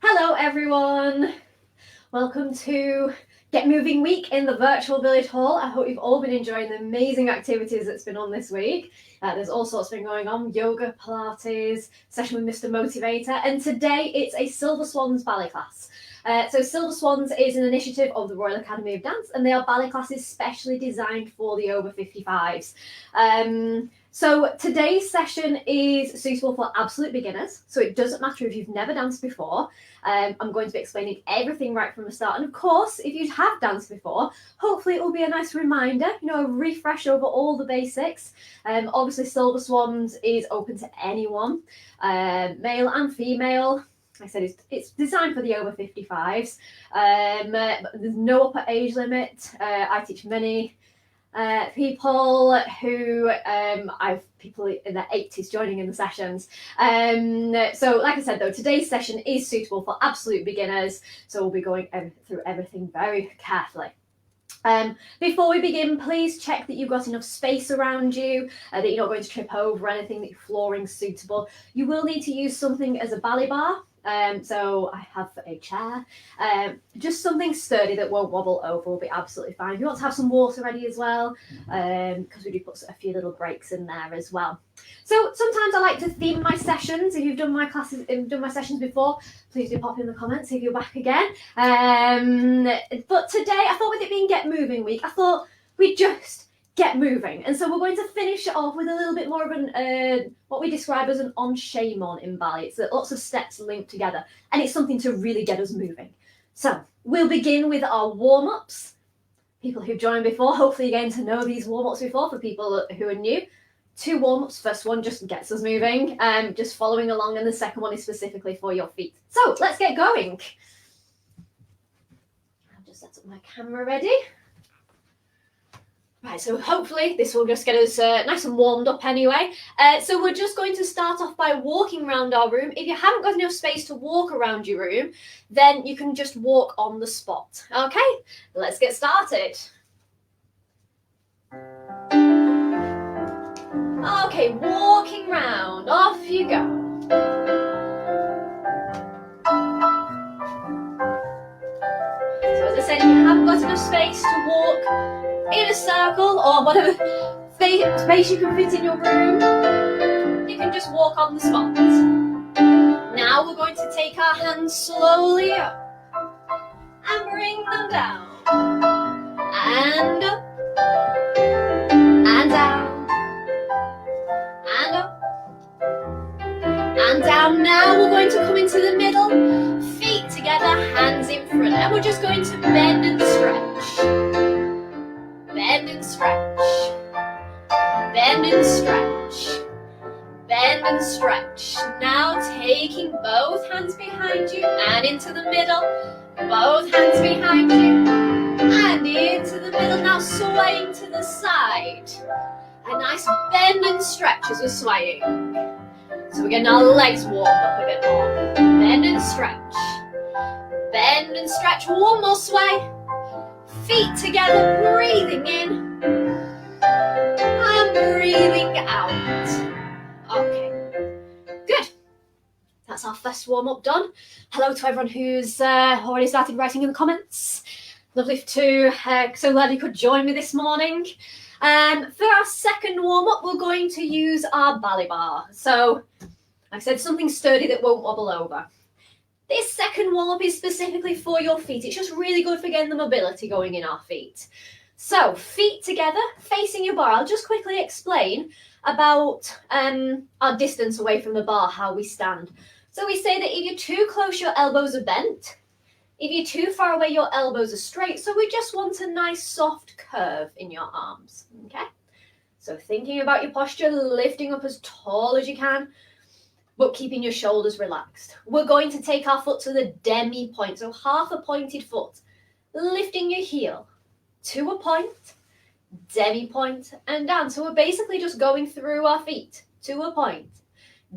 Hello everyone! Welcome to Get Moving Week in the virtual village hall. I hope you've all been enjoying the amazing activities that's been on this week. There's all sorts been going on, yoga, Pilates, session with Mr. Motivator, and today it's a Silver Swans ballet class. So Silver Swans is an initiative of the Royal Academy of Dance, and they are ballet classes specially designed for the over 55s. So today's session is suitable for absolute beginners, so it doesn't matter if you've never danced before. I'm going to be explaining everything right from the start, and of course, if you have danced before, hopefully it will be a nice reminder, a refresh over all the basics. Obviously, Silver Swans is open to anyone, male and female. Like I said, it's designed for the over 55s. There's no upper age limit. I teach many people who I've people in their 80s joining in the sessions. So like I said though, today's session is suitable for absolute beginners, so we'll be going through everything very carefully. Before we begin, please check that you've got enough space around you, that you're not going to trip over anything, that your flooring's suitable. You will need to use something as a ballet bar. So I have a chair, just something sturdy that won't wobble over will be absolutely fine. You want to have some water ready as well, because we do put a few little breaks in there as well. So sometimes I like to theme my sessions. If you've done my classes, if you've done my sessions before, please do pop in the comments if you're back again. But today, I thought with it being Get Moving Week, I thought we'd just get moving. And so we're going to finish it off with a little bit more of an what we describe as an enchaînement in ballet. It's lots of steps linked together, and it's something to really get us moving. So we'll begin with our warm-ups. People who've joined before, hopefully you're getting to know these warm-ups before. For people who are new, 2 warm-ups. First one just gets us moving, just following along, and the second one is specifically for your feet. So let's get going. I'll just set up my camera ready. Right, so hopefully this will just get us nice and warmed up anyway. So we're just going to start off by walking around our room. If you haven't got enough space to walk around your room, then you can just walk on the spot. Okay, let's get started. Okay, walking round, off you go. So as I said, if you haven't got enough space to walk in a circle or whatever space you can fit in your room, you can just walk on the spot. Now we're going to take our hands slowly up and bring them down and up and down and up and down. Now we're going to come into the middle, feet together, hands in front, and we're just going to bend and stretch. Bend and stretch, bend and stretch, bend and stretch. Now taking both hands behind you and into the middle, both hands behind you and into the middle. Now swaying to the side. A nice bend and stretch as we're swaying. So we're getting our legs warmed up a bit more. Bend and stretch, bend and stretch. One more sway. Feet together, breathing in and breathing out. Okay, good. That's our first warm-up done. Hello to everyone who's already started writing in the comments. Lovely to, so glad you could join me this morning. For our second warm-up, we're going to use our ballet bar. So, like I said, something sturdy that won't wobble over. This second warm-up is specifically for your feet. It's just really good for getting the mobility going in our feet. So, feet together, facing your bar. I'll just quickly explain about our distance away from the bar, how we stand. So we say that if you're too close, your elbows are bent. If you're too far away, your elbows are straight. So we just want a nice soft curve in your arms, okay? So thinking about your posture, lifting up as tall as you can, but keeping your shoulders relaxed. We're going to take our foot to the demi point, so half a pointed foot, lifting your heel to a point, demi point, and down. So we're basically just going through our feet to a point,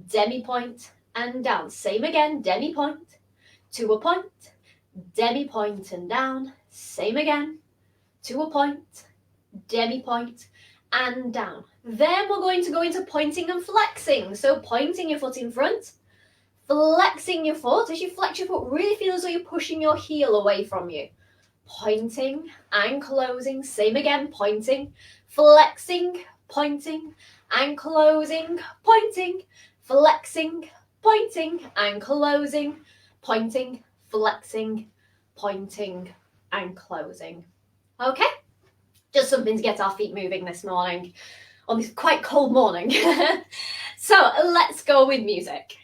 demi point, and down. Same again, demi point, to a point, demi point, and down. Same again, to a point, demi point, and down. Then we're going to go into pointing and flexing. So pointing your foot in front, Flexing your foot. As you flex your foot, really feel as though you're pushing your heel away from you. Pointing and closing. Same again, pointing, flexing, pointing and closing, pointing, flexing, pointing and closing, pointing, flexing, pointing and closing. Okay? Just something to get our feet moving this morning, on this quite cold morning. So let's go with music.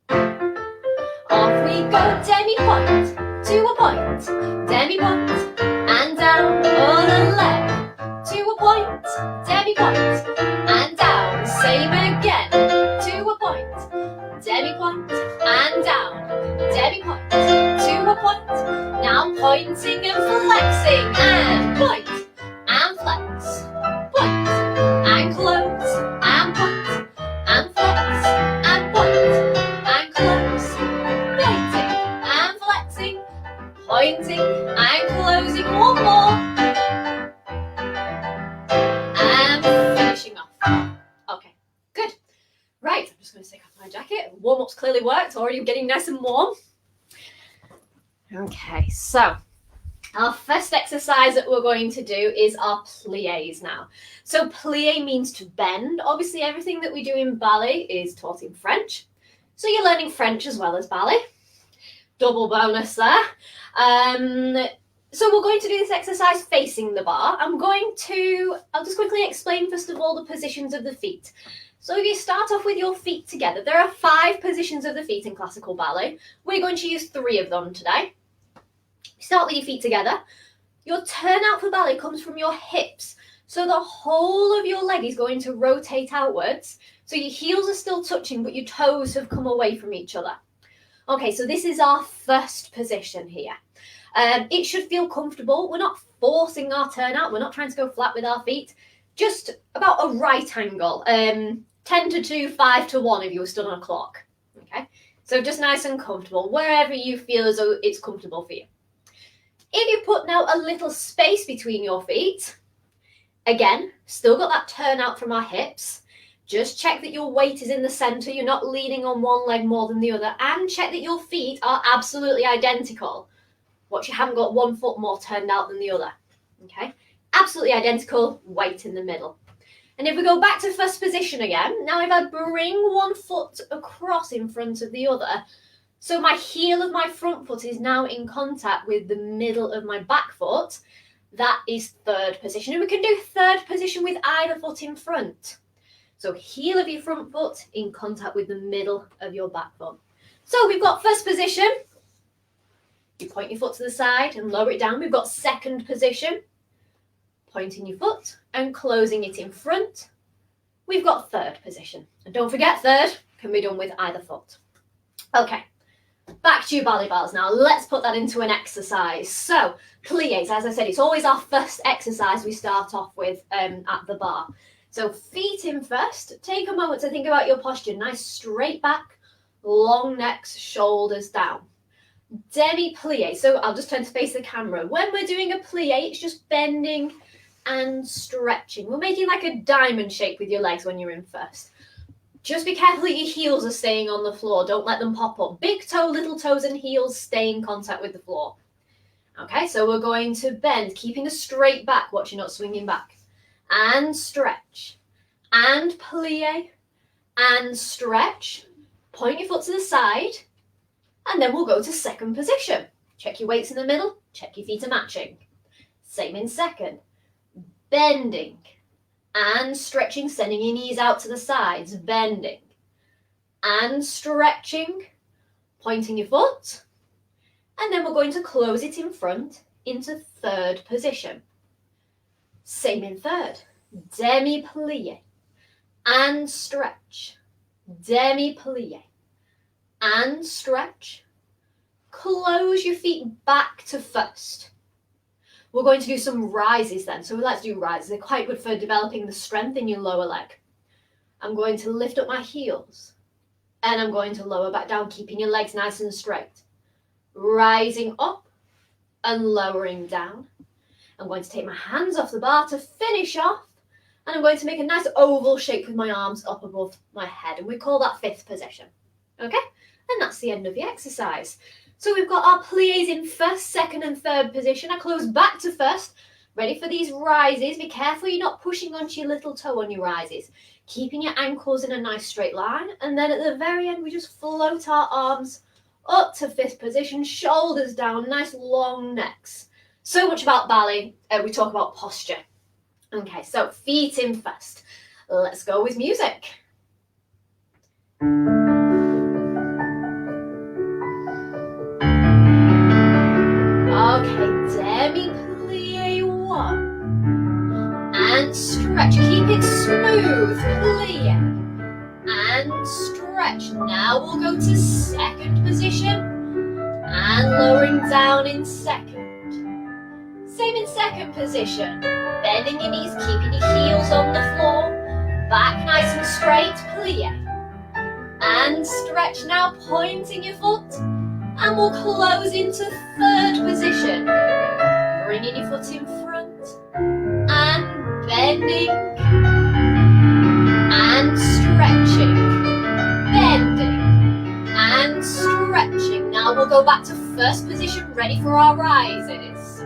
Off we go, demi-point, to a point, demi-point, and down on a leg, to a point, demi-point, and down, same again, to a point, demi-point, and down, demi-point, to a point, now pointing and flexing, and point, and flex, point, and close, and point, and flex, and point, and close, pointing, and flexing, pointing, and closing, one more, and finishing off. Okay, good. Right, I'm just going to take off my jacket. Warm-up's clearly worked, already getting nice and warm. Okay, so our first exercise that we're going to do is our pliés now. So plié means to bend. Obviously, everything that we do in ballet is taught in French. So you're learning French as well as ballet. Double bonus there. So we're going to do this exercise facing the bar. I'll just quickly explain first of all the positions of the feet. So if you start off with your feet together, there are 5 positions of the feet in classical ballet. We're going to use 3 of them today. Start with your feet together. Your turnout for ballet comes from your hips. So the whole of your leg is going to rotate outwards. So your heels are still touching, but your toes have come away from each other. Okay, so this is our first position here. It should feel comfortable. We're not forcing our turnout. We're not trying to go flat with our feet. Just about a right angle. 10 to 2, 5 to 1 if you were stood on a clock. Okay, so just nice and comfortable, wherever you feel as though it's comfortable for you. If you put now a little space between your feet, again, still got that turnout from our hips. Just check that your weight is in the center. You're not leaning on one leg more than the other, and check that your feet are absolutely identical. Watch you haven't got one foot more turned out than the other. Okay, absolutely identical, weight in the middle. And if we go back to first position again, now if I bring one foot across in front of the other, so my heel of my front foot is now in contact with the middle of my back foot, that is third position. And we can do third position with either foot in front. So heel of your front foot in contact with the middle of your back foot. So we've got first position. You point your foot to the side and lower it down. We've got second position. Pointing your foot and closing it in front. We've got third position. And don't forget, third can be done with either foot. Okay, back to your ballet bars now. Let's put that into an exercise. So, pliés, as I said, it's always our first exercise we start off with at the bar. So feet in first. Take a moment to think about your posture. Nice straight back, long necks, shoulders down. Demi-plié. So I'll just turn to face the camera. When we're doing a plié, it's just bending and stretching. We're making like a diamond shape with your legs when you're in first. Just be careful that your heels are staying on the floor. Don't let them pop up. Big toe, little toes and heels stay in contact with the floor. Okay, so we're going to bend, keeping a straight back. Watch you're not swinging back. And stretch. And plié. And stretch. Point your foot to the side. And then we'll go to second position. Check your weights in the middle. Check your feet are matching. Same in second. Bending. And stretching, sending your knees out to the sides. Bending. And stretching. Pointing your foot. And then we're going to close it in front into third position. Same in third. Demi-plié. And stretch. Demi-plié. And stretch. Close your feet back to first. We're going to do some rises then. So let's do rises. They're quite good for developing the strength in your lower leg. I'm going to lift up my heels. And I'm going to lower back down, keeping your legs nice and straight. Rising up and lowering down. I'm going to take my hands off the bar to finish off. And I'm going to make a nice oval shape with my arms up above my head, and we call that fifth position. Okay, and that's the end of the exercise. So we've got our pliés in first, second and third position. I close back to first, ready for these rises. Be careful you're not pushing onto your little toe on your rises. Keeping your ankles in a nice straight line, and then at the very end we just float our arms up to fifth position, shoulders down, nice long necks. So much about ballet, we talk about posture. Okay, so feet in first. Let's go with music. Okay, demi-plie 1. And stretch, keep it smooth, plie. And stretch. Now we'll go to second position. And lowering down in second. Same in second position. Bending your knees, keeping your heels on the floor. Back nice and straight, plie. And stretch, now pointing your foot. And we'll close into third position. Bringing your foot in front. And bending. And stretching. Bending. And stretching. Now we'll go back to first position, ready for our rises.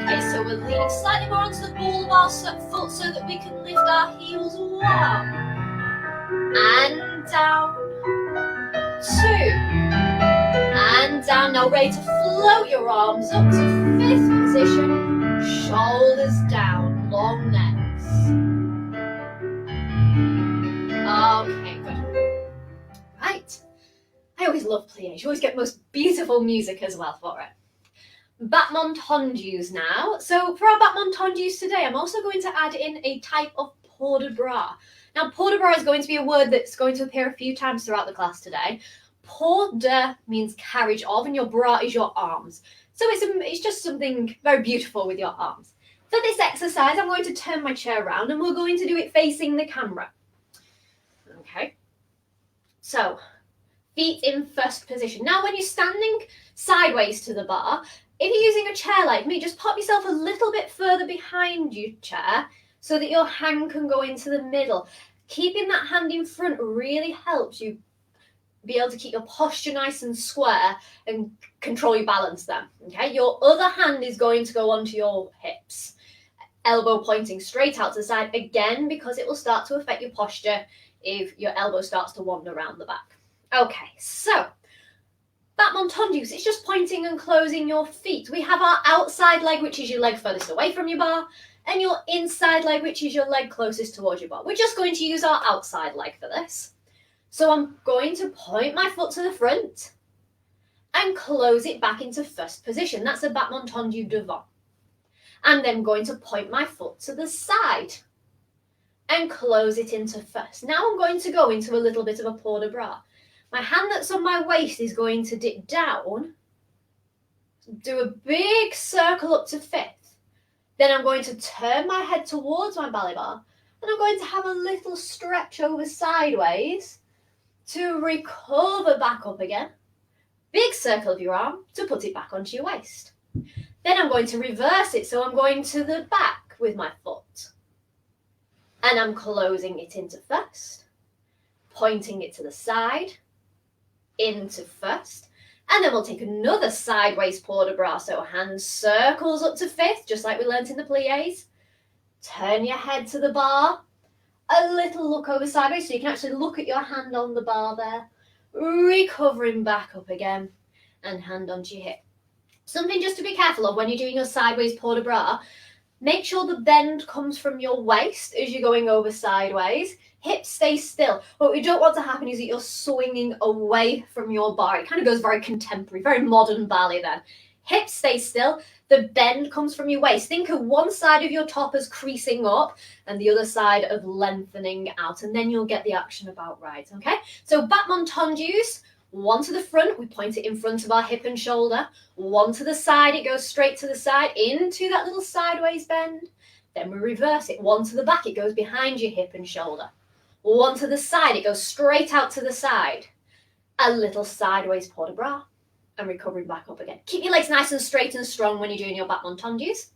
Okay, so we're leaning slightly more onto the ball of our foot so that we can lift our heels. 1. And down. 2. And down. Now ready to float your arms up to fifth position. Shoulders down, long necks. Okay, good. Right. I always love pliés. You always get the most beautiful music as well for it. Battements tendus now. So for our battements tendus today, I'm also going to add in a type of port de bras. Now, port de bras is going to be a word that's going to appear a few times throughout the class today. Port de means carriage of, and your bras is your arms. So it's just something very beautiful with your arms. For this exercise, I'm going to turn my chair around and we're going to do it facing the camera. Okay. So, feet in first position. Now, when you're standing sideways to the bar, if you're using a chair like me, just pop yourself a little bit further behind your chair so that your hand can go into the middle. Keeping that hand in front really helps you be able to keep your posture nice and square and control your balance then. Okay, your other hand is going to go onto your hips, elbow pointing straight out to the side again, because it will start to affect your posture if your elbow starts to wander around the back. Okay, so battements tendus, it's just pointing and closing your feet. We have our outside leg, which is your leg furthest away from your bar, and your inside leg, which is your leg closest towards your bar. We're just going to use our outside leg for this. So I'm going to point my foot to the front and close it back into first position. That's a battements tendus devant. And then going to point my foot to the side and close it into first. Now I'm going to go into a little bit of a port de bras. My hand that's on my waist is going to dip down, do a big circle up to fifth. Then I'm going to turn my head towards my ballet bar, and I'm going to have a little stretch over sideways to recover back up again. Big circle of your arm to put it back onto your waist. Then I'm going to reverse it, so I'm going to the back with my foot. And I'm closing it into first, pointing it to the side, into first, and then we'll take another sideways port de bras. So hand circles up to fifth, just like we learnt in the pliés. Turn your head to the bar, a little look over sideways so you can actually look at your hand on the bar there, recovering back up again, and hand onto your hip. Something just to be careful of when you're doing your sideways port de bras, make sure the bend comes from your waist as you're going over sideways. Hips stay still. What we don't want to happen is that you're swinging away from your bar. It kind of goes very contemporary, very modern ballet then. Hips stay still. The bend comes from your waist. Think of one side of your top as creasing up and the other side of lengthening out, and then you'll get the action about right, okay? So battements tendus, one to the front, we point it in front of our hip and shoulder. One to the side, it goes straight to the side into that little sideways bend. Then we reverse it. One to the back, it goes behind your hip and shoulder. One to the side, it goes straight out to the side. A little sideways port de bras and recovering back up again. Keep your legs nice and straight and strong when you're doing your battements tendus.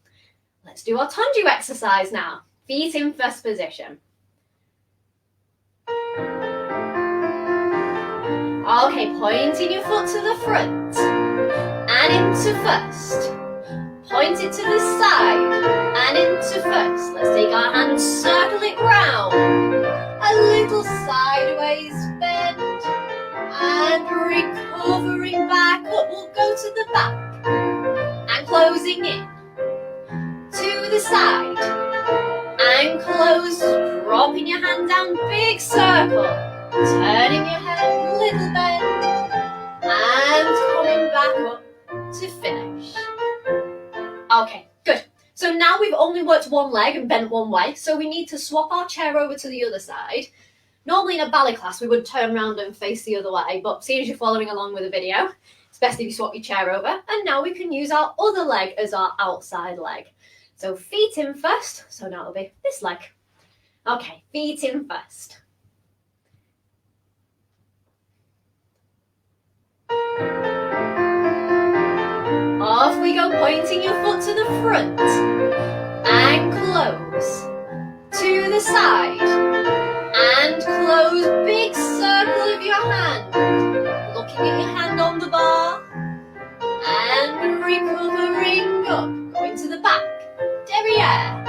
Let's do our tendu exercise now. feet in first position. Okay, pointing your foot to the front and into first. Point it to the side and into first. Let's take our hands, circle it round. A little sideways bend. And recovering back up, we'll go to the back. And closing in. To the side. And close, dropping your hand down, big circle. Turning your head, little bend. And coming back up to finish. Okay, good. So now we've only worked one leg and bent one way, so we need to swap our chair over to the other side. Normally in a ballet class we would turn around and face the other way, but seeing as you're following along with the video, it's best if you swap your chair over, and now we can use our other leg as our outside leg. So feet in first, so now it'll be this leg. Okay, feet in first. Off we go, pointing your foot to the front and close. To the side and close, big circle of your hand. Looking at your hand on the bar and recovering up. Going to the back, derrière.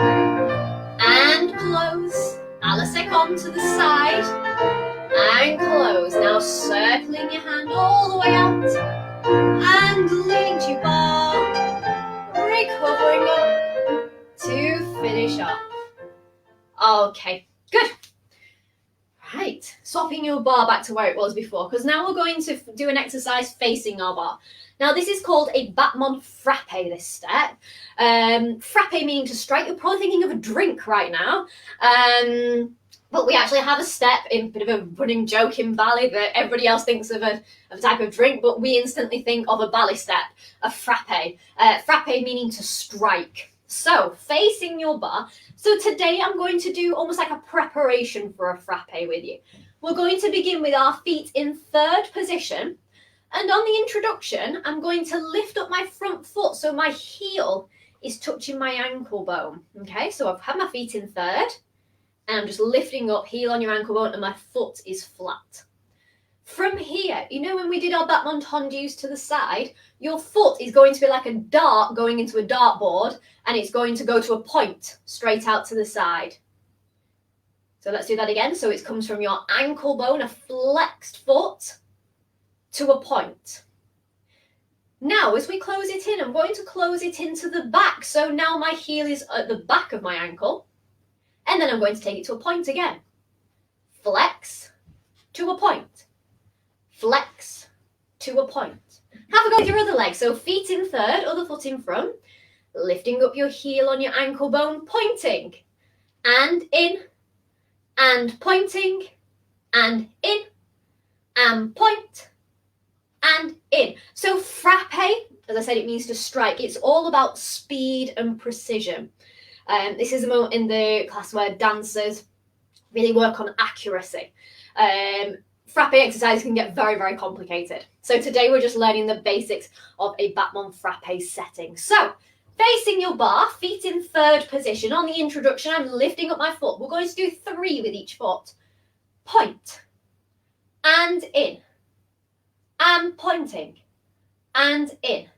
And close. À la seconde to the side and close. Now circling your hand all the way out. And leaning to your bar, recovering up to finish off. Okay, good. Right, swapping your bar back to where it was before, because now we're going to do an exercise facing our bar. Now this is called a Battements frappé, this step. Frappé meaning to strike. You're probably thinking of a drink right now. But we actually have a step, in a bit of a running joke in ballet, that everybody else thinks of a type of drink, but we instantly think of a ballet step, a frappé. Frappé meaning to strike. So, facing your bar. So today I'm going to do almost like a preparation for a frappé with you. We're going to begin with our feet in third position. And on the introduction, I'm going to lift up my front foot so my heel is touching my ankle bone. Okay, so I've had my feet in third. And I'm just lifting up, heel on your ankle bone, and my foot is flat. From here, you know when we did our battements tendus to the side, your foot is going to be like a dart going into a dartboard, and it's going to go to a point straight out to the side. So let's do that again. So it comes from your ankle bone, a flexed foot, to a point. Now, as we close it in, I'm going to close it into the back. So now my heel is at the back of my ankle. And then I'm going to take it to a point again. Flex to a point. Flex to a point. Have a go with your other leg. So feet in third, other foot in front. Lifting up your heel on your ankle bone, pointing. And in. And pointing. And in. And point. And in. So frappé, as I said, it means to strike. It's all about speed and precision. This is a moment in the class where dancers really work on accuracy. Frappé exercises can get very, very complicated. So today we're just learning the basics of a battement frappé setting. So facing your bar, feet in third position. On the introduction, I'm lifting up my foot. We're going to do 3 with each foot. Point. And in. And pointing. And in.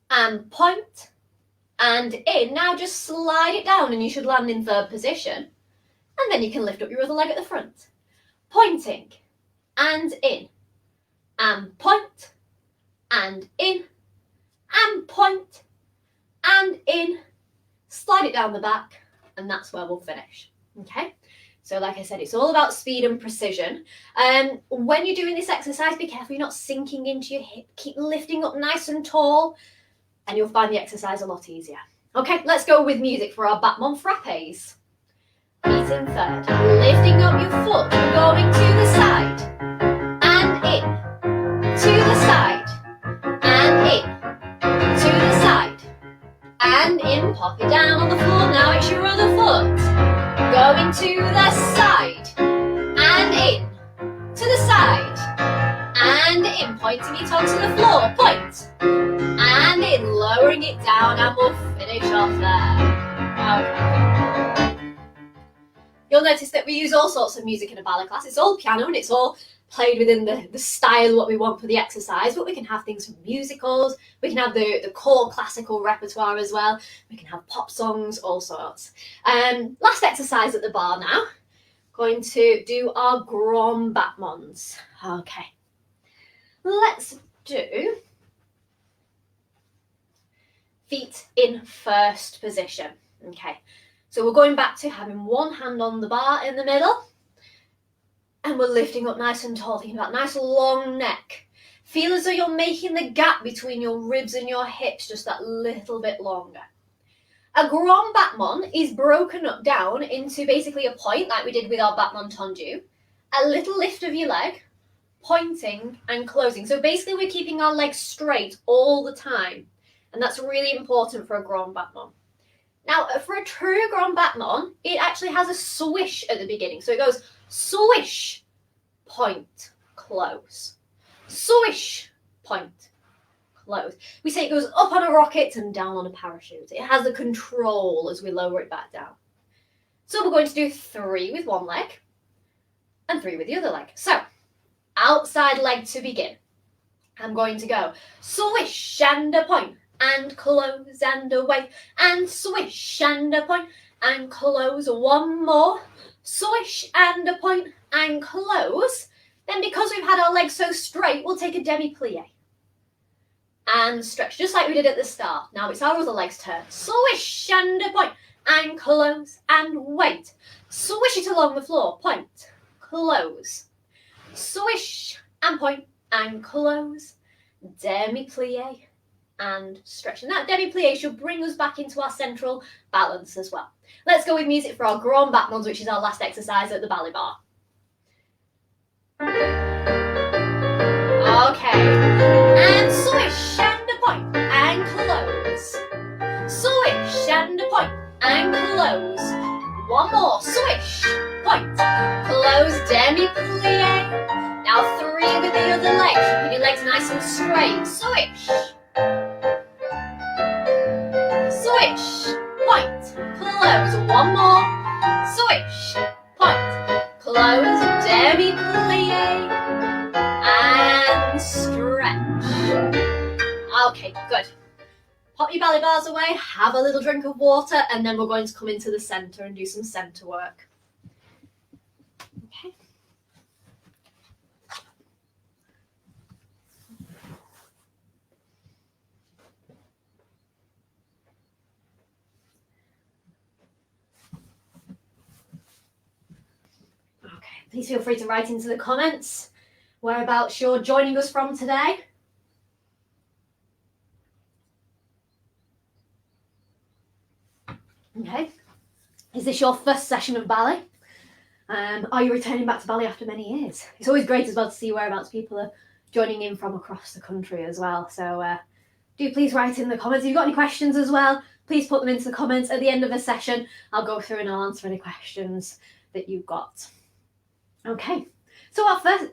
And point. And in. Now just slide it down and you should land in third position. And then you can lift up your other leg at the front. Pointing. And in. And point. And in. And point. And in. Slide it down the back. And that's where we'll finish. Okay? So like I said, it's all about speed and precision. When you're doing this exercise, be careful you're not sinking into your hip. Keep lifting up nice and tall. And you'll find the exercise a lot easier. Okay, let's go with music for our battements frappés. Feet in third, lifting up your foot, going to the side, and in, to the side, and in, to the side, and in, pop it down on the floor, now it's your other foot, going to the side, and in, to the side, and in, pointing it onto the floor, point, and in, lowering it down, and we'll finish off there. Okay. you'll notice that we use all sorts of music in a ballet class. It's all piano and it's all played within the style what we want for the exercise, but we can have things from musicals, we can have the core classical repertoire as well, we can have pop songs, all sorts. Last exercise at the bar now, going to do our grand battements. Okay, let's do feet in first position. Okay, so we're going back to having one hand on the bar in the middle, and we're lifting up nice and tall, thinking about nice long neck. Feel as though you're making the gap between your ribs and your hips just that little bit longer. A grand battement is broken up down into basically a point like we did with our battement tendu, a little lift of your leg, pointing and closing. So basically we're keeping our legs straight all the time, and that's really important for a grand battement. Now, for a true grand battement, it actually has a swish at the beginning. So it goes swish, point, close. Swish, point, close. We say it goes up on a rocket and down on a parachute. It has the control as we lower it back down. So we're going to do 3 with one leg and 3 with the other leg. So, outside leg to begin. I'm going to go swish and a point, and close and away, and swish and a point, and close. One more, swish and a point, and close. Then because we've had our legs so straight, we'll take a demi-plie. And stretch, just like we did at the start. Now it's our other leg's turn. Swish and a point, and close, and wait. Swish it along the floor, point, close. Swish and point, and close. Demi-plie. And stretch. And that demi-plie should bring us back into our central balance as well. Let's go with music for our grand battements, which is our last exercise at the ballet bar. Okay. And swish and a point and close. Swish and a point and close. One more. Swish, point, close, demi-plie. Now 3 with the other leg. Keep your legs nice and straight. Swish. Swish, point, close. One more. Swish, point, close, demi-plie, and stretch. Okay, good. Pop your ballet bars away, have a little drink of water, and then we're going to come into the centre and do some centre work. Okay. Please feel free to write into the comments whereabouts you're joining us from today. Okay, is this your first session of ballet? Are you returning back to ballet after many years? It's always great as well to see whereabouts people are joining in from across the country as well. So do please write in the comments. If you've got any questions as well, please put them into the comments. At the end of the session, I'll go through and I'll answer any questions that you've got. Okay, so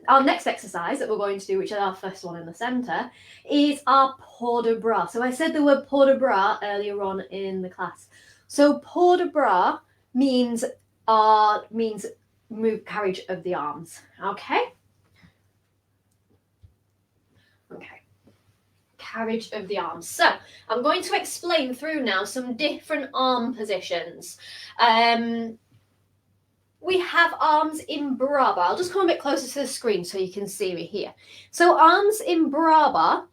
our next exercise that we're going to do, which is our first one in the centre, is our port de bras. So I said the word port de bras earlier on in the class. So port de bras means move carriage of the arms. Okay. Okay. Carriage of the arms. So I'm going to explain through now some different arm positions. We have arms in bras bar. I'll just come a bit closer to the screen so you can see me here. So arms in bras bar,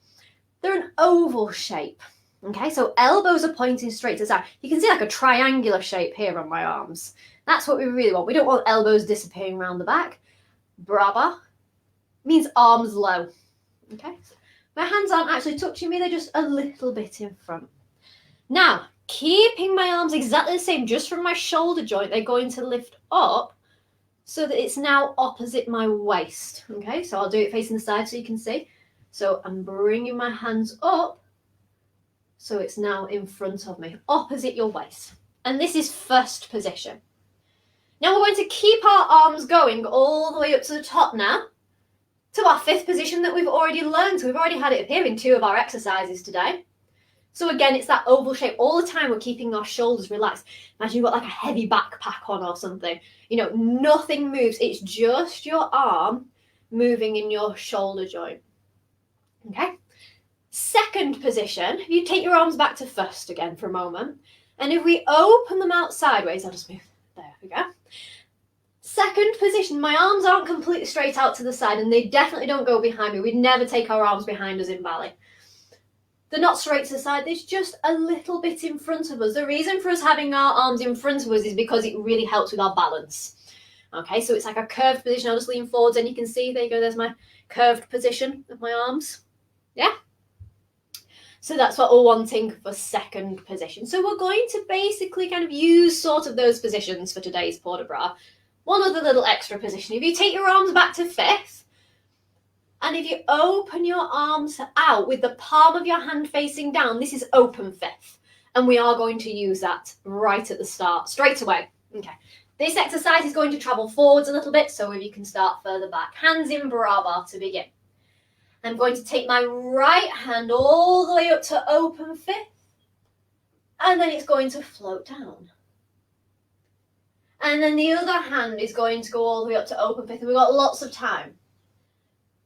they're an oval shape. Okay, so elbows are pointing straight to the side. You can see like a triangular shape here on my arms. That's what we really want. We don't want elbows disappearing around the back. Bras bar means arms low. Okay, my hands aren't actually touching me. They're just a little bit in front. Now, keeping my arms exactly the same, just from my shoulder joint, they're going to lift up so that it's now opposite my waist. Okay, so I'll do it facing the side so you can see. So I'm bringing my hands up so it's now in front of me, opposite your waist. And this is first position. Now we're going to keep our arms going all the way up to the top now, to our 5th position that we've already learned. So we've already had it appear in 2 of our exercises today. So again, it's that oval shape. All the time we're keeping our shoulders relaxed. Imagine you've got like a heavy backpack on or something. You know, nothing moves. It's just your arm moving in your shoulder joint. Okay? Second position, if you take your arms back to first again for a moment, and if we open them out sideways, I'll just move. There we go. Second position, my arms aren't completely straight out to the side, and they definitely don't go behind me. We'd never take our arms behind us in ballet. They're not straight to the side, there's just a little bit in front of us. The reason for us having our arms in front of us is because it really helps with our balance. Okay, so it's like a curved position. I'll just lean forwards and you can see, there you go, there's my curved position of my arms. Yeah? So that's what we're wanting for second position. So we're going to basically kind of use sort of those positions for today's port de bras. One other little extra position. If you take your arms back to fifth, and if you open your arms out with the palm of your hand facing down, this is open fifth. And we are going to use that right at the start, straight away. Okay. This exercise is going to travel forwards a little bit, so if you can start further back. Hands in barre to begin. I'm going to take my right hand all the way up to open fifth, and then it's going to float down. And then the other hand is going to go all the way up to open fifth, and we've got lots of time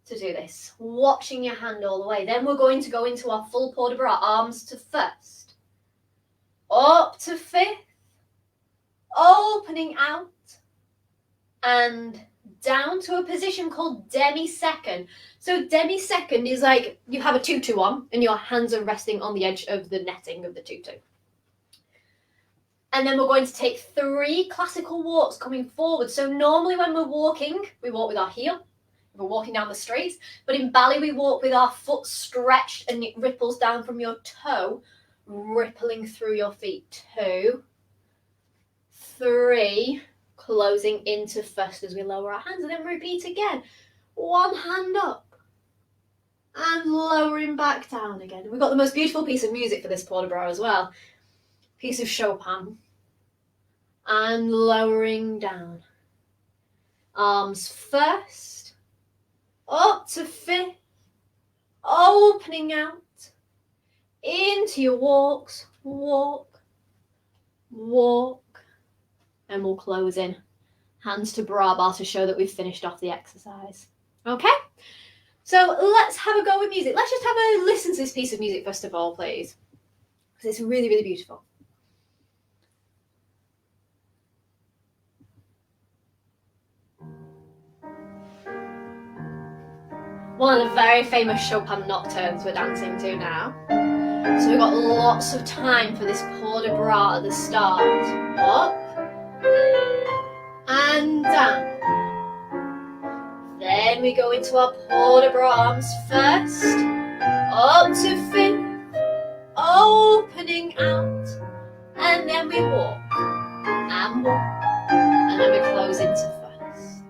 to do this. Watching your hand all the way. Then we're going to go into our full port de bras, arms to first, up to fifth, opening out, and down to a position called demi-second. So demi-second is like you have a tutu on and your hands are resting on the edge of the netting of the tutu. And then we're going to take 3 classical walks coming forward. So normally when we're walking, we walk with our heel. We're walking down the streets. But in ballet, we walk with our foot stretched and it ripples down from your toe, rippling through your feet. 2, 3, closing into first as we lower our hands, and then repeat again. 1 hand up and lowering back down again. We've got the most beautiful piece of music for this port de bras as well. Piece of Chopin. And lowering down. Arms first, up to fifth, opening out into your walks. Walk, walk, and we'll close in. Hands to bra bar to show that we've finished off the exercise. Okay? So let's have a go with music. Let's just have a listen to this piece of music first of all, please. Because it's really, really beautiful. One of the very famous Chopin nocturnes we're dancing to now. So we've got lots of time for this port de bras at the start. Up and down. Then we go into our port de bras, arms first, up to fifth, opening out, and then we walk, and walk, and then we close into first.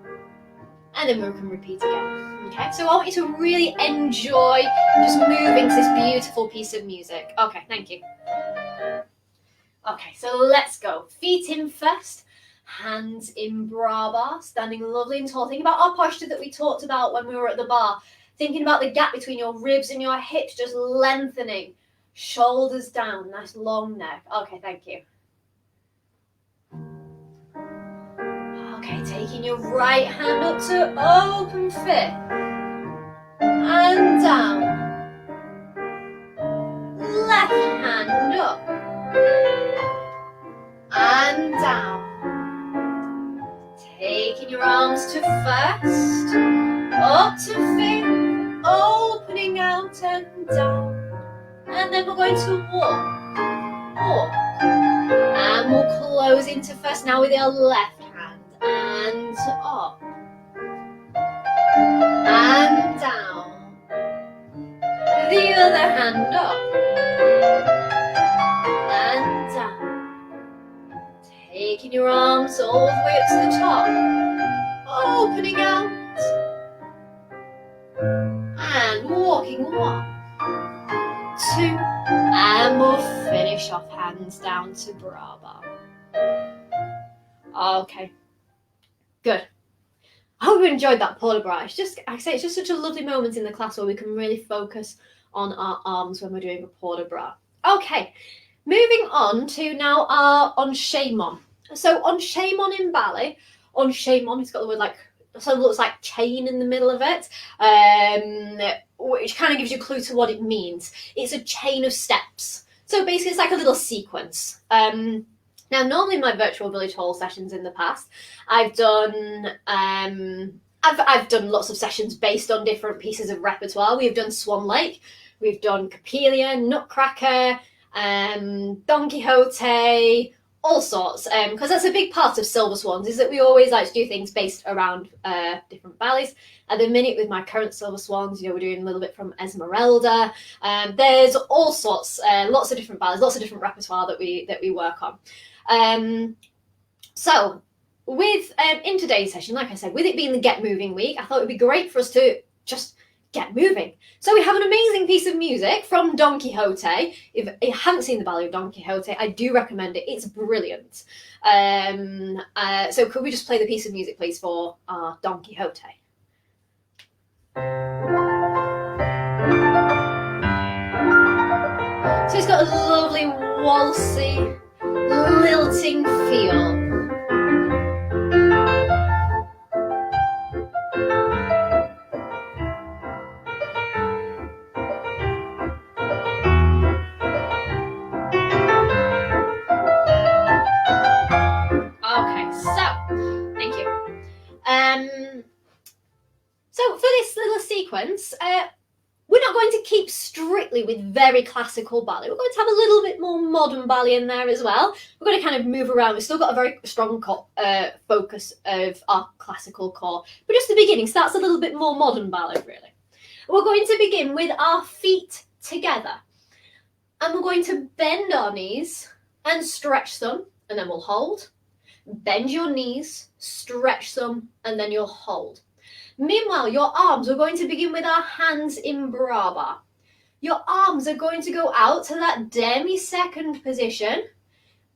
And then we can repeat again. Okay, so I want you to really enjoy just moving to this beautiful piece of music. Okay, thank you. Okay, so let's go. Feet in first, hands in bra bar, standing lovely and tall. Think about our posture that we talked about when we were at the bar. Thinking about the gap between your ribs and your hips, just lengthening. Shoulders down, nice long neck. Okay, thank you. Okay, taking your right hand up to open fifth. And down. Left hand up. And down. Taking your arms to first, up to fifth, opening out and down. And then we're going to walk, walk. And we'll close into first now with your left hand. And up. And down. The other hand up. And down. Taking your arms all the way up to the top. Opening out. And walking 1, 2. And we'll finish off hands down to bra bar. Okay. Good. I hope you enjoyed that port de bras. It's just, I say, it's just such a lovely moment in the class where we can really focus on our arms when we're doing a port de bras. Okay, moving on to now our enchaînement. So enchaînement in ballet, enchaînement, it's got the word like, so it looks like chain in the middle of it, which kind of gives you a clue to what it means. It's a chain of steps. So basically it's like a little sequence. Now, normally in my virtual village hall sessions in the past, I've done I've done lots of sessions based on different pieces of repertoire. We've done Swan Lake, we've done Coppelia, Nutcracker, Don Quixote, all sorts. Because that's a big part of Silver Swans, is that we always like to do things based around different ballets. At the minute, with my current Silver Swans, we're doing a little bit from Esmeralda. There's all sorts, lots of different ballets, lots of different repertoire that we work on. So with in today's session, like I said, with it being the Get Moving week, I thought it'd be great for us to just get moving. So we have an amazing piece of music from Don Quixote. If you haven't seen the ballet of Don Quixote, I do recommend it. It's brilliant. So could we just play the piece of music, please, for our Don Quixote? So it's got a lovely waltzy, lilting feel. Okay, so thank you. So for this little sequence, we're not going to keep strictly with very classical ballet. We're going to have a little bit more modern ballet in there as well. We're going to kind of move around. We've still got a very strong focus of our classical core. But just the beginning starts a little bit more modern ballet, really. We're going to begin with our feet together. And we're going to bend our knees and stretch them, and then we'll hold. Bend your knees, stretch them, and then you'll hold. Meanwhile, your arms, we're going to begin with our hands in barre. Your arms are going to go out to that demi-second position.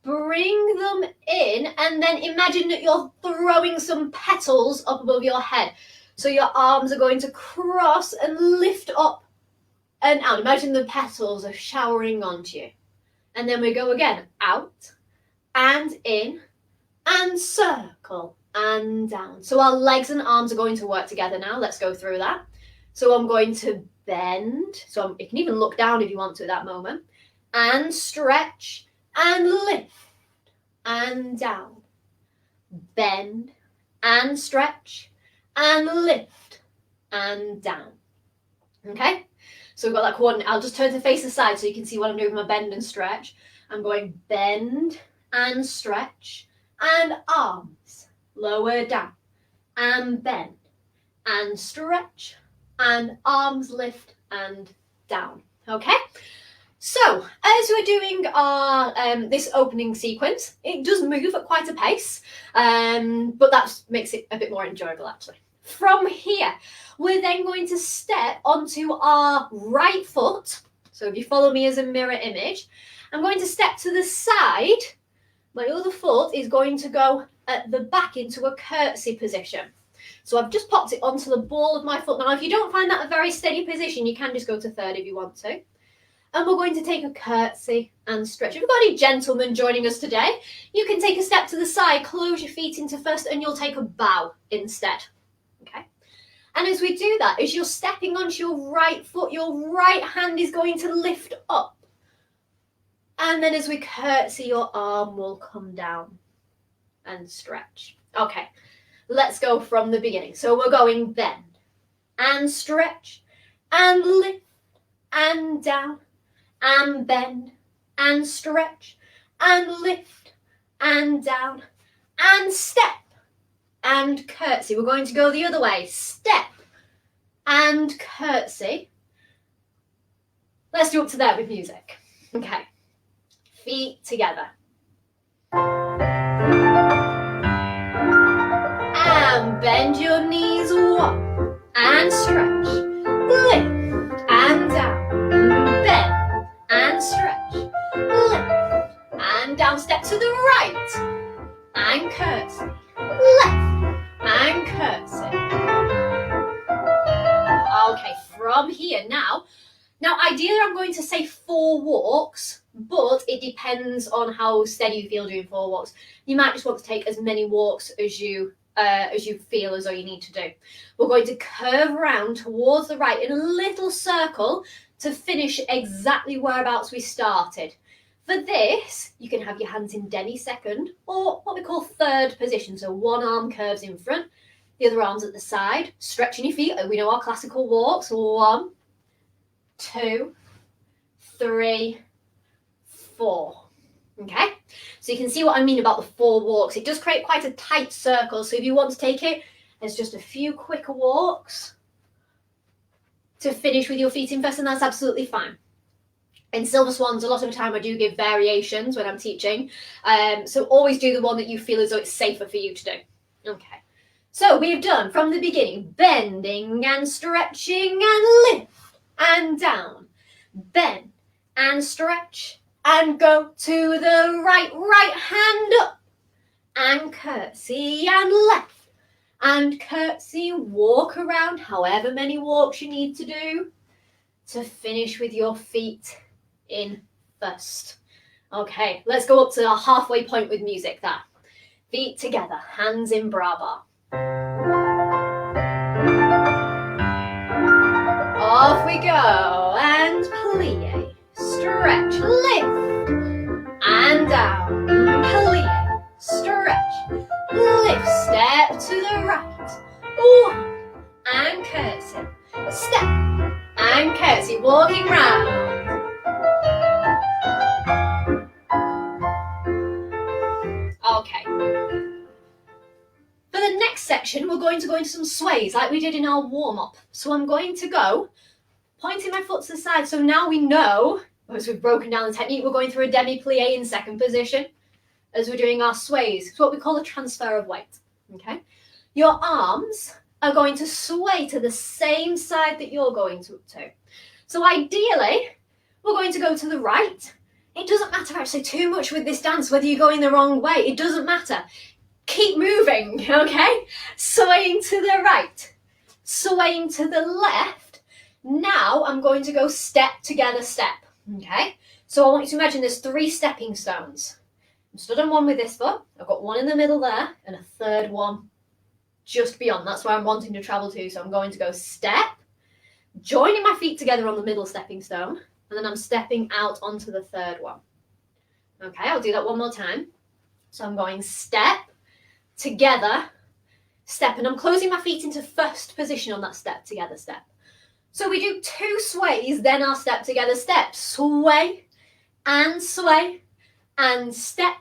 Bring them in, and then imagine that you're throwing some petals up above your head. So your arms are going to cross and lift up and out. Imagine the petals are showering onto you. And then we go again, out and in and circle and down. So our legs and arms are going to work together now. Let's go through that. So I'm going to bend. So you can even look down if you want to at that moment. And stretch and lift and down. Bend and stretch and lift and down. Okay? So we've got that coordinate. I'll just turn to face the side so you can see what I'm doing with my bend and stretch. I'm going bend and stretch and arms. Lower down and bend and stretch and arms lift and down. Okay, so as we're doing our this opening sequence, it does move at quite a pace, but that makes it a bit more enjoyable actually. From here, we're then going to step onto our right foot. So if you follow me as a mirror image, I'm going to step to the side. My other foot is going to go at the back into a curtsy position. So I've just popped it onto the ball of my foot. Now, if you don't find that a very steady position, you can just go to third if you want to. And we're going to take a curtsy and stretch. If you've got any gentlemen joining us today, you can take a step to the side, close your feet into first, and you'll take a bow instead. Okay? And as we do that, as you're stepping onto your right foot, your right hand is going to lift up. And then as we curtsy, your arm will come down and stretch. Okay, let's go from the beginning. So we're going bend and stretch and lift and down and bend and stretch and lift and down and step and curtsy. We're going to go the other way. Step and curtsy. Let's do up to there with music. Okay. Feet together. And bend your knees, one, and stretch, lift, and down, bend, and stretch, lift, and down, step to the right, and curtsy, left, and curtsy. Okay, from here now, Now, ideally, I'm going to say 4 walks, but it depends on how steady you feel doing 4 walks. You might just want to take as many walks as you feel as though you need to do. We're going to curve around towards the right in a little circle to finish exactly whereabouts we started. For this, you can have your hands in demi-second, or what we call third position. So one arm curves in front, the other arm's at the side, stretching your feet. We know our classical walks. 1, 2, 3, 4. Okay, so you can see what I mean about the 4 walks. It does create quite a tight circle, so if you want to take it as just a few quicker walks to finish with your feet in first, and that's absolutely fine. In Silver Swans, a lot of the time I do give variations when I'm teaching, so always do the one that you feel as though it's safer for you to do. Okay, so we've done from the beginning, bending and stretching and lift and down, bend and stretch and go to the right hand up and curtsy and left and curtsy, walk around however many walks you need to do to finish with your feet in first. Okay, let's go up to the halfway point with music there. Feet together, hands in barre. Off we go, and plie, stretch, lift, and down, plie, stretch, lift, step to the right, 1, and curtsy, step, and curtsy, walking round. Okay. For the next section, we're going to go into some sways like we did in our warm-up. So I'm going to go pointing my foot to the side. So now we know, as we've broken down the technique, we're going through a demi-plie in second position as we're doing our sways. It's what we call a transfer of weight. Okay. Your arms are going to sway to the same side that you're going to. So ideally, we're going to go to the right. It doesn't matter actually too much with this dance whether you're going the wrong way. It doesn't matter. Keep moving, okay? Swaying to the right, swaying to the left. Now I'm going to go step together, step, okay? So I want you to imagine there's 3 stepping stones. I'm stood on one with this foot. I've got one in the middle there and a third one just beyond. That's where I'm wanting to travel to. So I'm going to go step, joining my feet together on the middle stepping stone, and then I'm stepping out onto the third one. Okay, I'll do that one more time. So I'm going step, together, step, and I'm closing my feet into first position on that step together step. So we do 2 sways, then our step together step. Sway, and step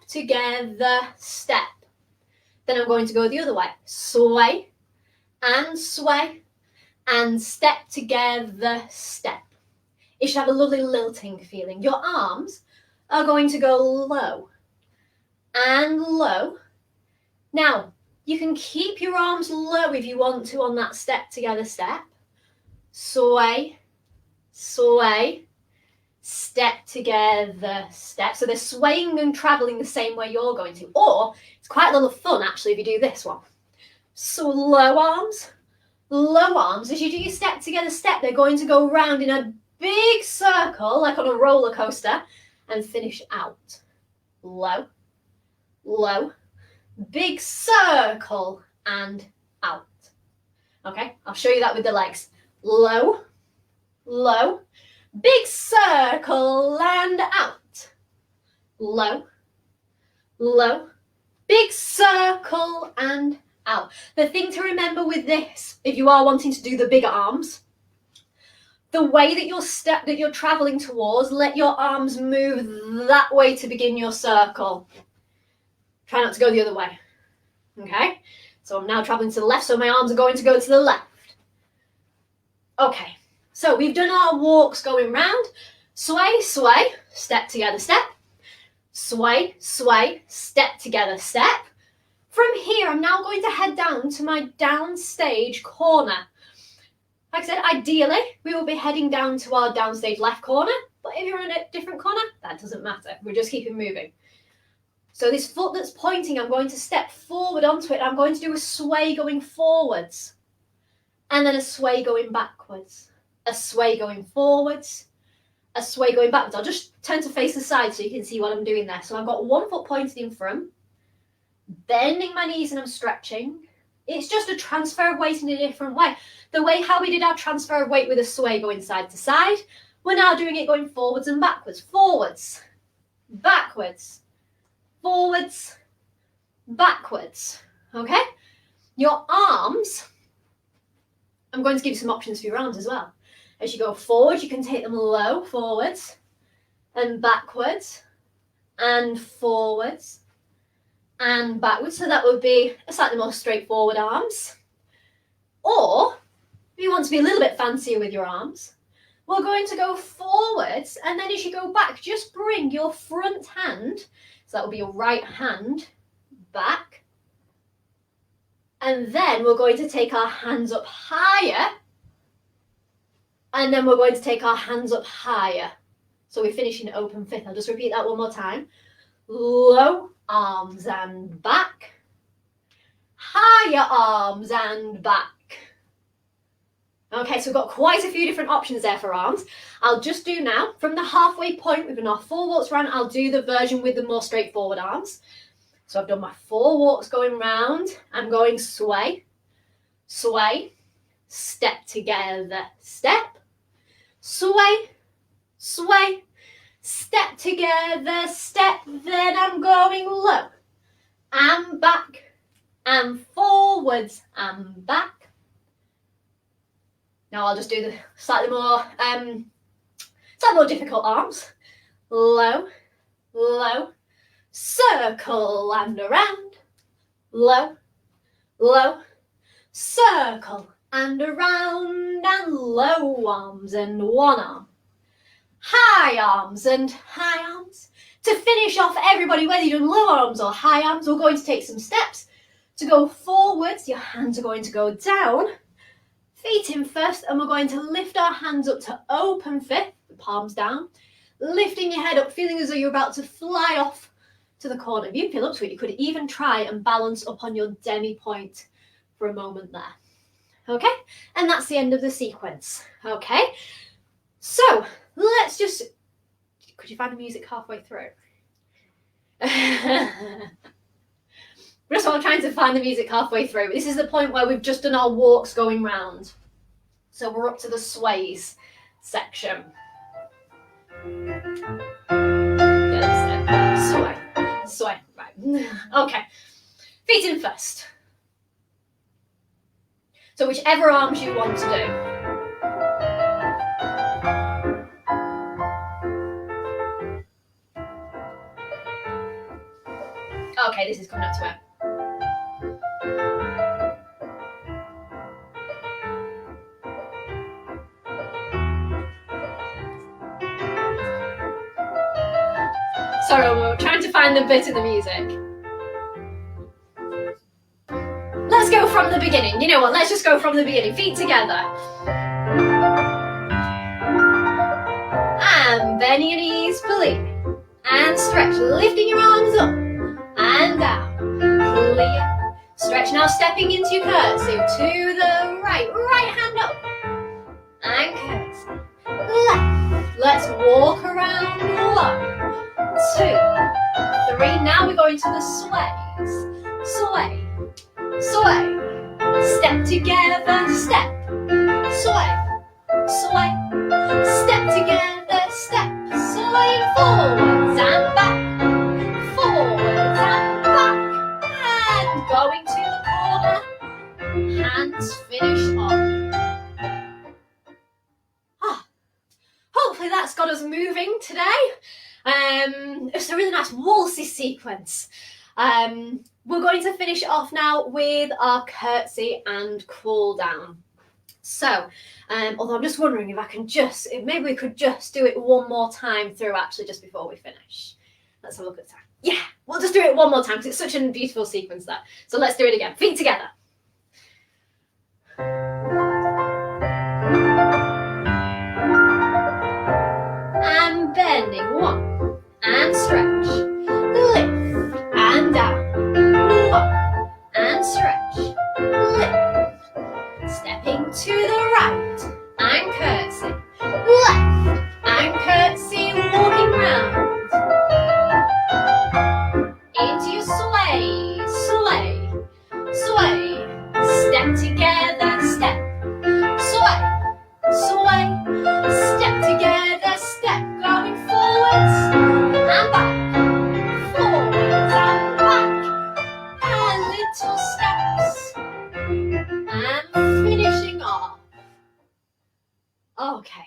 together step. Then I'm going to go the other way. Sway, and step together step. It should have a lovely lilting feeling. Your arms are going to go low and low. Now, you can keep your arms low if you want to on that step together step. Sway, step together step. So they're swaying and traveling the same way you're going to. Or it's quite a little fun actually if you do this one. So low arms. As you do your step together step, they're going to go round in a big circle, like on a roller coaster, and finish out. Low, big circle, and out. Okay, I'll show you that with the legs. Low, big circle, and out. Low, big circle, and out. The thing to remember with this, if you are wanting to do the bigger arms, the way that you're traveling towards, let your arms move that way to begin your circle. Try not to go the other way. Okay? So I'm now traveling to the left, so my arms are going to go to the left. Okay, so we've done our walks going round. Sway, step together, step. Sway, step together, step. From here, I'm now going to head down to my downstage corner. Like I said, ideally, we will be heading down to our downstage left corner, but if you're in a different corner, that doesn't matter. We're just keeping moving. So this foot that's pointing, I'm going to step forward onto it. I'm going to do a sway going forwards, and then a sway going backwards, a sway going forwards, a sway going backwards. I'll just turn to face the side so you can see what I'm doing there. So I've got one foot pointed in front, bending my knees and I'm stretching. It's just a transfer of weight in a different way. The way how we did our transfer of weight with a sway going side to side, we're now doing it going forwards and backwards. Forwards, backwards, forwards, backwards. Okay? Your arms, I'm going to give you some options for your arms as well. As you go forward, you can take them low, forwards, and backwards, and forwards, and backwards. So that would be a slightly more straightforward arms. Or, if you want to be a little bit fancier with your arms, we're going to go forwards, and then as you go back, just bring your front hand, so that will be your right hand, back. And then we're going to take our hands up higher, and then we're going to take our hands up higher. So we finish in open fifth. I'll just repeat that one more time. Low, arms and back. Higher arms and back. Okay, so we've got quite a few different options there for arms. I'll just do now, from the halfway point, we've done our 4 walks round, I'll do the version with the more straightforward arms. So I've done my 4 walks going round. I'm going sway, sway, step together, step, sway, sway, step together, step, then I'm going low, and back, and forwards, and back. Now I'll just do the slightly more difficult arms. Low, low, circle and around, low, low, circle and around, and low arms and one arm, high arms and high arms. To finish off everybody, whether you're doing low arms or high arms, we're going to take some steps to go forwards. Your hands are going to go down, feet in first, and we're going to lift our hands up to open fifth, the palms down, lifting your head up, feeling as though you're about to fly off to the corner. If you feel up to it, you could even try and balance up on your demi point for a moment there. Okay, and that's the end of the sequence. Okay, so let's just, could you find the music halfway through? Just while I'm trying to find the music halfway through. This is the point where we've just done our walks going round. So we're up to the sways section. Sway, sway, right. Okay, feet in first. So whichever arms you want to do. Okay, this is coming up to it. Sorry, we're trying to find the bit of the music. Let's go from the beginning. You know what? Let's just go from the beginning. Feet together. And bending your knees, pulling. And stretch. Lifting your arms up and down. Clear. Stretch now, stepping into your curtsy. To the right. Right hand up. And curtsy. Left. Let's walk around. 1, 2, 3. Now we're going to the sways. Sway. Sway, step together, step, sway, sway, step together, step, sway, forwards and back, and going to the corner, hands finish on. Hopefully that's got us moving today. It's a really nice waltzy sequence. We're going to finish it off now with our curtsy and cool down. So, although I'm just wondering if I can maybe we could just do it one more time through actually just before we finish. Let's have a look at time. Yeah, we'll just do it one more time because it's such a beautiful sequence there. So let's do it again. Feet together. And bending. 1. And stretch. Lift. And down. And stretch, lift, stepping to the right, and curtsy, Okay,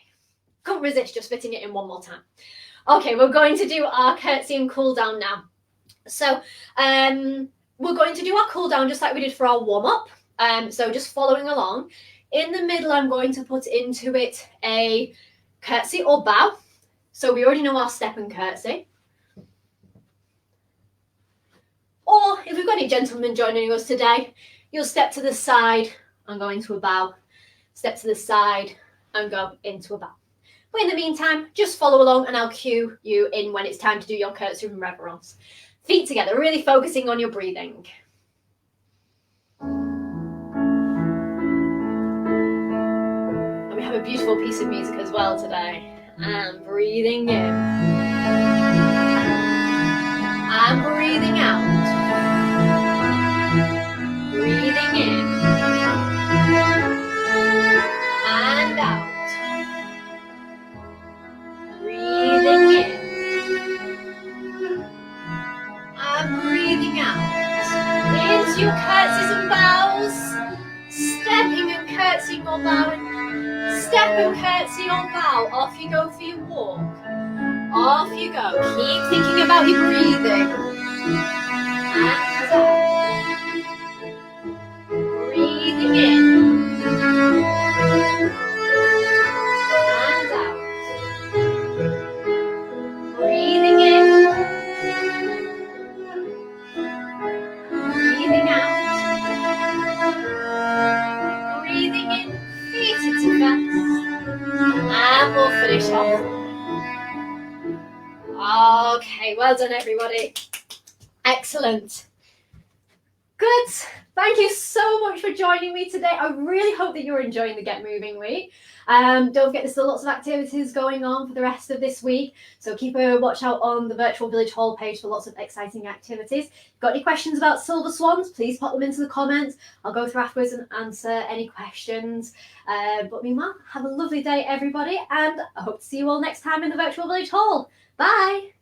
couldn't resist just fitting it in one more time. Okay, we're going to do our curtsy and cool down now. So we're going to do our cool down just like we did for our warm up. So just following along. In the middle, I'm going to put into it a curtsy or bow. So we already know our step and curtsy. Or if we've got any gentlemen joining us today, you'll step to the side and go into a bow. Step to the side and go into a bow. But in the meantime, just follow along and I'll cue you in when it's time to do your curtsy and reverence. Feet together, really focusing on your breathing. And we have a beautiful piece of music as well today. And breathing in. And breathing out. Breathing in. And out. Breathing in. And breathing out. Into your curtsies and bows. Stepping and curtsying or bowing. Step and curtsy or bow. Off you go for your walk. Off you go. Keep thinking about your breathing. And out. Breathing in. And out. Breathing in. Breathing out. Breathing in. Feet into fast. And we'll finish off. Okay, well done everybody. Excellent. Good. Thank you so much for joining me today. I really hope that you're enjoying the Get Moving week. Don't forget there's still lots of activities going on for the rest of this week. So keep a watch out on the Virtual Village Hall page for lots of exciting activities. If you've got any questions about Silver Swans, please pop them into the comments. I'll go through afterwards and answer any questions. But meanwhile, have a lovely day everybody, and I hope to see you all next time in the Virtual Village Hall. Bye.